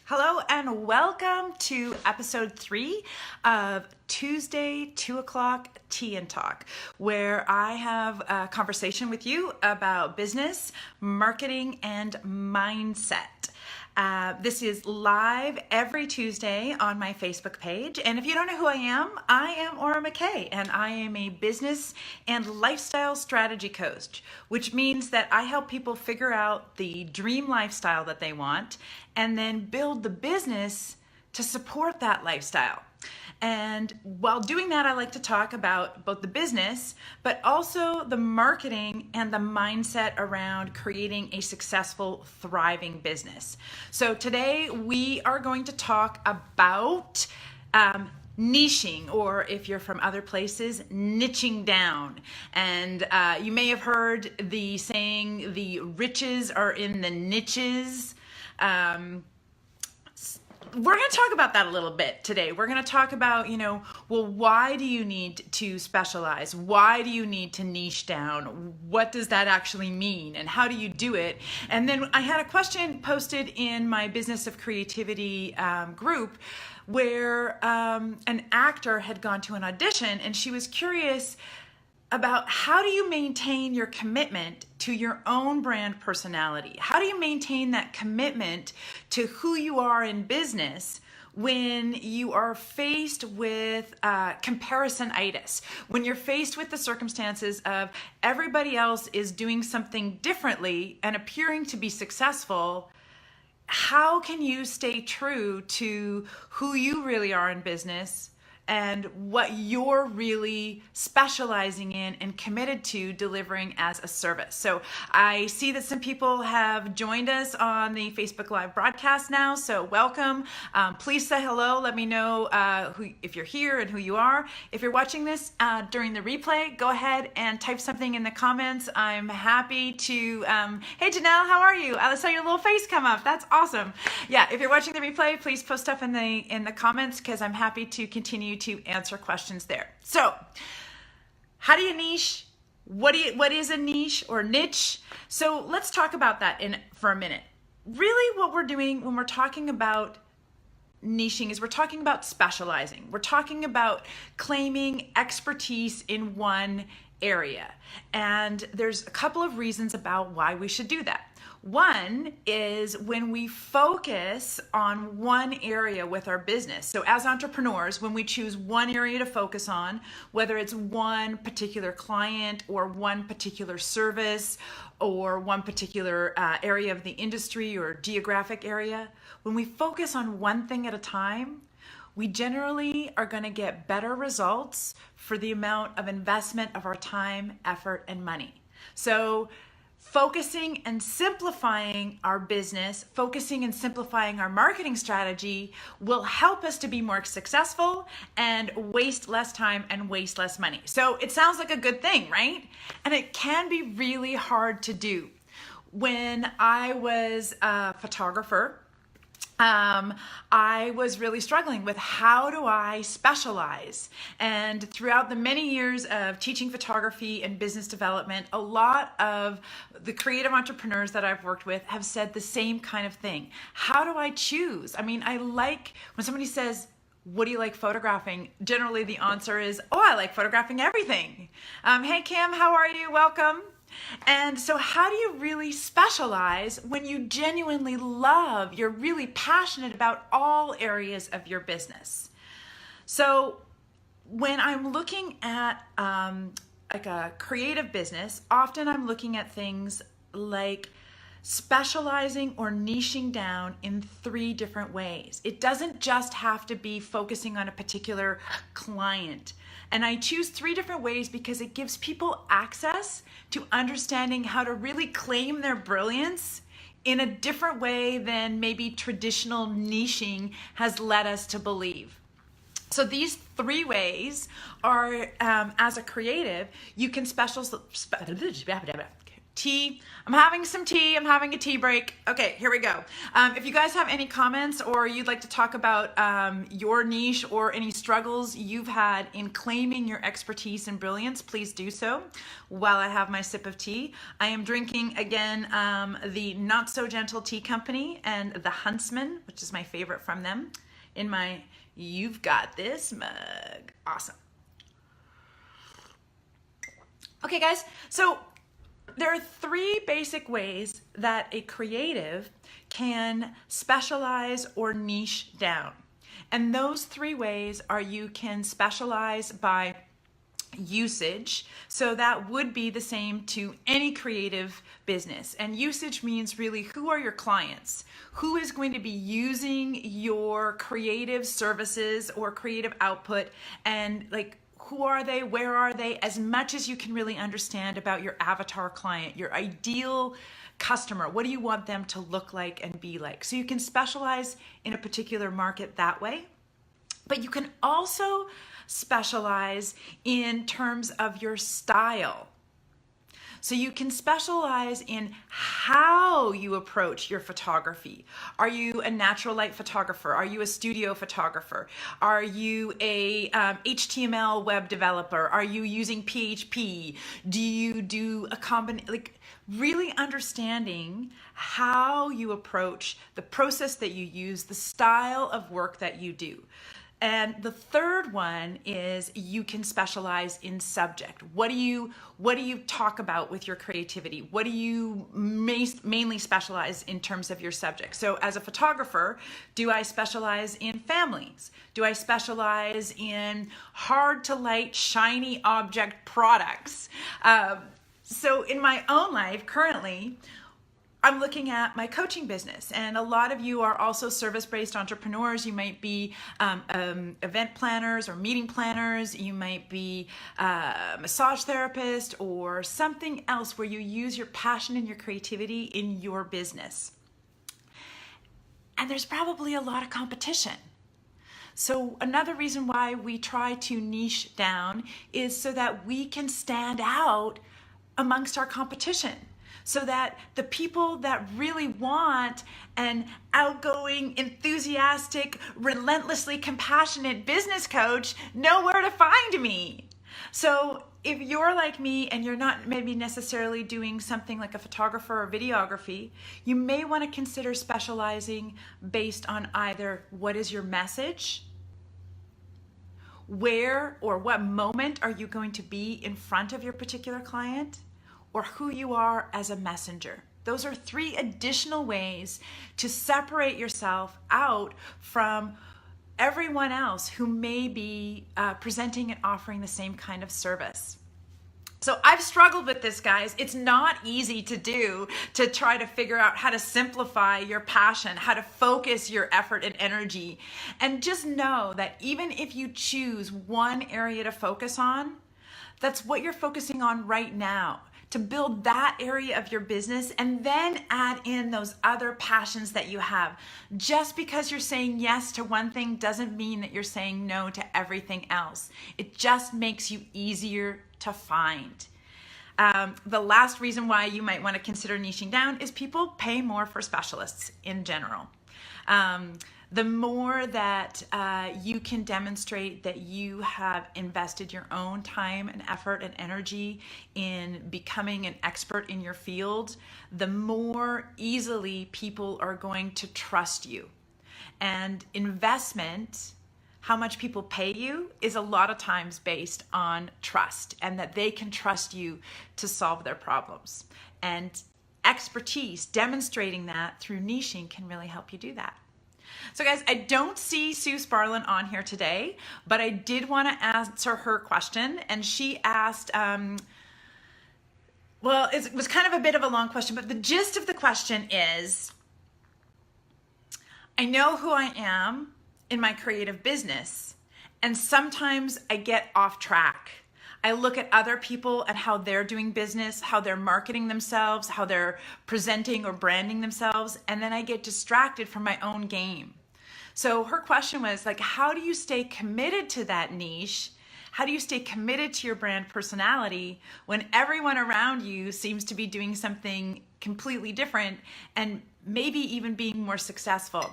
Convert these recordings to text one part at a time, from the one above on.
Hello and welcome to episode 3 of Tuesday 2 o'clock Tea and Talk, where I have a conversation with you about business, marketing, and mindset. This is live every Tuesday on my Facebook page. And if you don't know who I am Aura McKay, and I am a business and lifestyle strategy coach, which means that I help people figure out the dream lifestyle that they want and then build the business to support that lifestyle. And while doing that, I like to talk about both the business, but also the marketing and the mindset around creating a successful, thriving business. So today we are going to talk about niching, or if you're from other places, niching down. And you may have heard the saying, the riches are in the niches. We're going to talk about that a little bit today. We're going to talk about, why do you need to specialize? Why do you need to niche down? What does that actually mean? And how do you do it? And then I had a question posted in my Business of Creativity group where an actor had gone to an audition, and she was curious about how do you maintain your commitment to your own brand personality? How do you maintain that commitment to who you are in business when you are faced with comparisonitis, when you're faced with the circumstances of everybody else is doing something differently and appearing to be successful? How can you stay true to who you really are in business and what you're really specializing in and committed to delivering as a service? So I see that some people have joined us on the Facebook Live broadcast now, so welcome. Please say hello. Let me know if you're here and who you are. If you're watching this during the replay, go ahead and type something in the comments. I'm happy to, hey Janelle, how are you? I saw your little face come up. That's awesome. Yeah, if you're watching the replay, please post stuff in the comments, because I'm happy to continue to answer questions there. So, how do you niche? What is a niche or niche? So let's talk about that for a minute. Really, what we're doing when we're talking about niching is we're talking about specializing. We're talking about claiming expertise in one area. And there's a couple of reasons about why we should do that. One is when we focus on one area with our business. So as entrepreneurs, when we choose one area to focus on, whether it's one particular client or one particular service or one particular area of the industry or geographic area, when we focus on one thing at a time, we generally are going to get better results for the amount of investment of our time, effort, and money. So focusing and simplifying our business, focusing and simplifying our marketing strategy will help us to be more successful and waste less time and waste less money. So it sounds like a good thing, right? And it can be really hard to do. When I was a photographer, I was really struggling with how do I specialize. And throughout the many years of teaching photography and business development, a lot of the creative entrepreneurs that I've worked with have said the same kind of thing. How do I choose? I mean, I like when somebody says, what do you like photographing? Generally the answer is, I like photographing everything. Hey Kim, how are you? Welcome. And so how do you really specialize when you genuinely love, you're really passionate about all areas of your business? So when I'm looking at like a creative business, often I'm looking at things like specializing or niching down in 3 different ways. It doesn't just have to be focusing on a particular client. And I choose 3 different ways because it gives people access to understanding how to really claim their brilliance in a different way than maybe traditional niching has led us to believe. So these 3 ways are, as a creative, you can tea. I'm having some tea. I'm having a tea break. Okay, here we go. If you guys have any comments or you'd like to talk about your niche or any struggles you've had in claiming your expertise and brilliance, please do so while I have my sip of tea. I am drinking, again, the Not So Gentle Tea Company and the Huntsman, which is my favorite from them, in my You've Got This mug. Awesome. Okay, guys, so there are three basic ways that a creative can specialize or niche down. And those three ways are: you can specialize by usage, so that would be the same to any creative business. And usage means really, who are your clients? Who is going to be using your creative services or creative output, and like, who are they? Where are they? As much as you can really understand about your avatar client, your ideal customer. What do you want them to look like and be like? So you can specialize in a particular market that way. But you can also specialize in terms of your style. So you can specialize in how you approach your photography. Are you a natural light photographer? Are you a studio photographer? Are you a HTML web developer? Are you using PHP? Do you do a combination? Like, really understanding how you approach the process that you use, the style of work that you do. And the third one is you can specialize in subject. What do you talk about with your creativity? What do you mainly specialize in terms of your subject? So as a photographer, do I specialize in families? Do I specialize in hard to light, shiny object products? So in my own life currently, I'm looking at my coaching business, and a lot of you are also service-based entrepreneurs. You might be event planners or meeting planners. You might be a massage therapist or something else where you use your passion and your creativity in your business. And there's probably a lot of competition. So another reason why we try to niche down is so that we can stand out amongst our competition, so that the people that really want an outgoing, enthusiastic, relentlessly compassionate business coach know where to find me. So if you're like me and you're not maybe necessarily doing something like a photographer or videography, you may want to consider specializing based on either what is your message, where or what moment are you going to be in front of your particular client, or who you are as a messenger. Those are three additional ways to separate yourself out from everyone else who may be presenting and offering the same kind of service. So I've struggled with this, guys. It's not easy to do, to try to figure out how to simplify your passion, how to focus your effort and energy. And just know that even if you choose one area to focus on, that's what you're focusing on right now, to build that area of your business, and then add in those other passions that you have. Just because you're saying yes to one thing doesn't mean that you're saying no to everything else. It just makes you easier to find. The last reason why you might want to consider niching down is people pay more for specialists in general. The more that you can demonstrate that you have invested your own time and effort and energy in becoming an expert in your field, the more easily people are going to trust you. And investment, how much people pay you, is a lot of times based on trust, and that they can trust you to solve their problems. And expertise, demonstrating that through niching, can really help you do that. So guys, I don't see Sue Sparlin on here today, but I did want to answer her question. And she asked, well, it was kind of a bit of a long question, but the gist of the question is, I know who I am in my creative business, and sometimes I get off track. I look at other people and how they're doing business, how they're marketing themselves, how they're presenting or branding themselves, and then I get distracted from my own game. So her question was like, how do you stay committed to that niche? How do you stay committed to your brand personality when everyone around you seems to be doing something completely different and maybe even being more successful?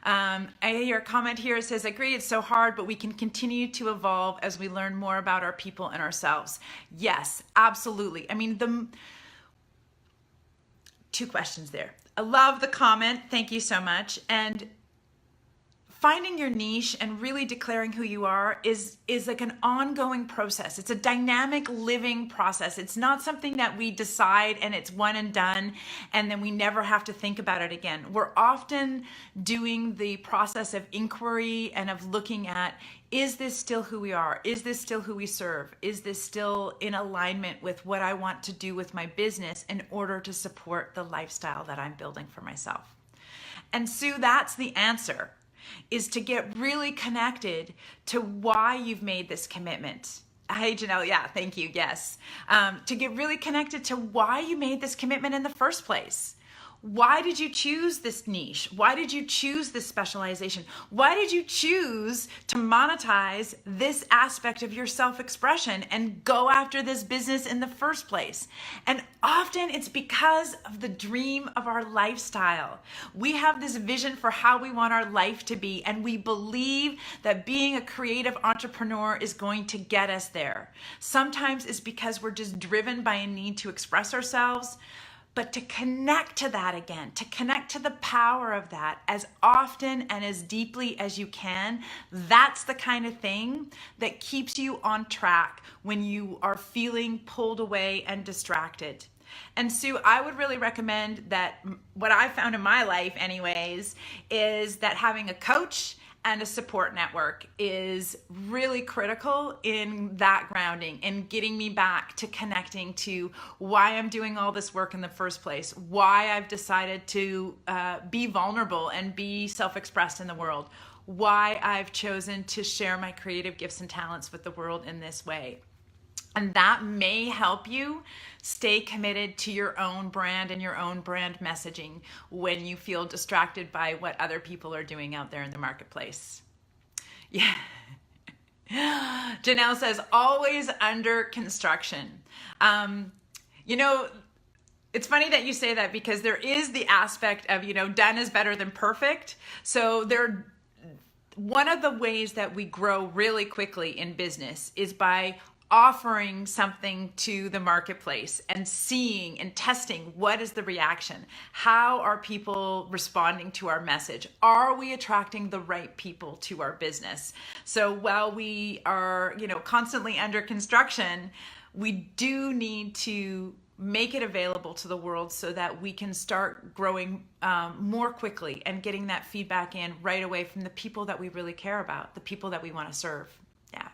I hear a comment here. It says, agree, it's so hard, but we can continue to evolve as we learn more about our people and ourselves. Yes, absolutely. I mean, two questions there. I love the comment. Thank you so much. And finding your niche and really declaring who you are is like an ongoing process. It's a dynamic living process. It's not something that we decide and it's one and done and then we never have to think about it again. We're often doing the process of inquiry and of looking at, is this still who we are? Is this still who we serve? Is this still in alignment with what I want to do with my business in order to support the lifestyle that I'm building for myself? And Sue, that's the answer, is to get really connected to why you've made this commitment. Hey, Janelle, yeah, thank you, yes. To get really connected to why you made this commitment in the first place. Why did you choose this niche? Why did you choose this specialization? Why did you choose to monetize this aspect of your self-expression and go after this business in the first place? And often it's because of the dream of our lifestyle. We have this vision for how we want our life to be, and we believe that being a creative entrepreneur is going to get us there. Sometimes it's because we're just driven by a need to express ourselves. But to connect to that again, to connect to the power of that as often and as deeply as you can, that's the kind of thing that keeps you on track when you are feeling pulled away and distracted. And Sue, I would really recommend that what I found in my life anyways, is that having a coach and a support network is really critical in that grounding and getting me back to connecting to why I'm doing all this work in the first place, why I've decided to be vulnerable and be self-expressed in the world, why I've chosen to share my creative gifts and talents with the world in this way. And that may help you stay committed to your own brand and your own brand messaging when you feel distracted by what other people are doing out there in the marketplace. Yeah. Janelle says, always under construction. You know, it's funny that you say that because there is the aspect of, you know, done is better than perfect. So one of the ways that we grow really quickly in business is by offering something to the marketplace and seeing and testing what is the reaction. How are people responding to our message? Are we attracting the right people to our business? So while we are, you know, constantly under construction, we do need to make it available to the world so that we can start growing more quickly and getting that feedback in right away from the people that we really care about, the people that we want to serve. Yeah.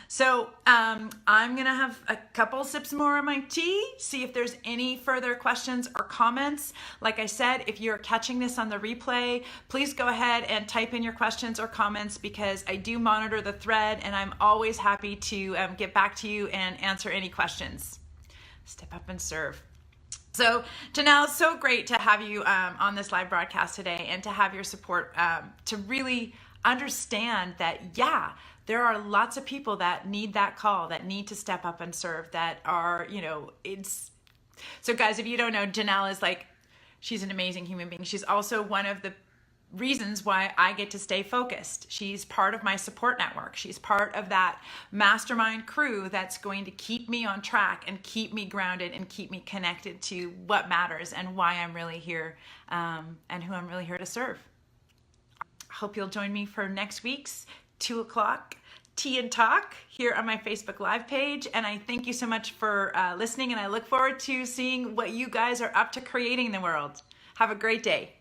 So I'm going to have a couple sips more of my tea, see if there's any further questions or comments. Like I said, if you're catching this on the replay, please go ahead and type in your questions or comments because I do monitor the thread and I'm always happy to get back to you and answer any questions. Step up and serve. So Janelle, it's so great to have you on this live broadcast today and to have your support to really understand that, yeah, there are lots of people that need that call, that need to step up and serve, that are, you know, so guys, if you don't know, Janelle is like, she's an amazing human being. She's also one of the reasons why I get to stay focused. She's part of my support network. She's part of that mastermind crew that's going to keep me on track and keep me grounded and keep me connected to what matters and why I'm really here and who I'm really here to serve. I hope you'll join me for next week's 2 o'clock Tea and Talk here on my Facebook Live page. And I thank you so much for listening, and I look forward to seeing what you guys are up to creating in the world. Have a great day.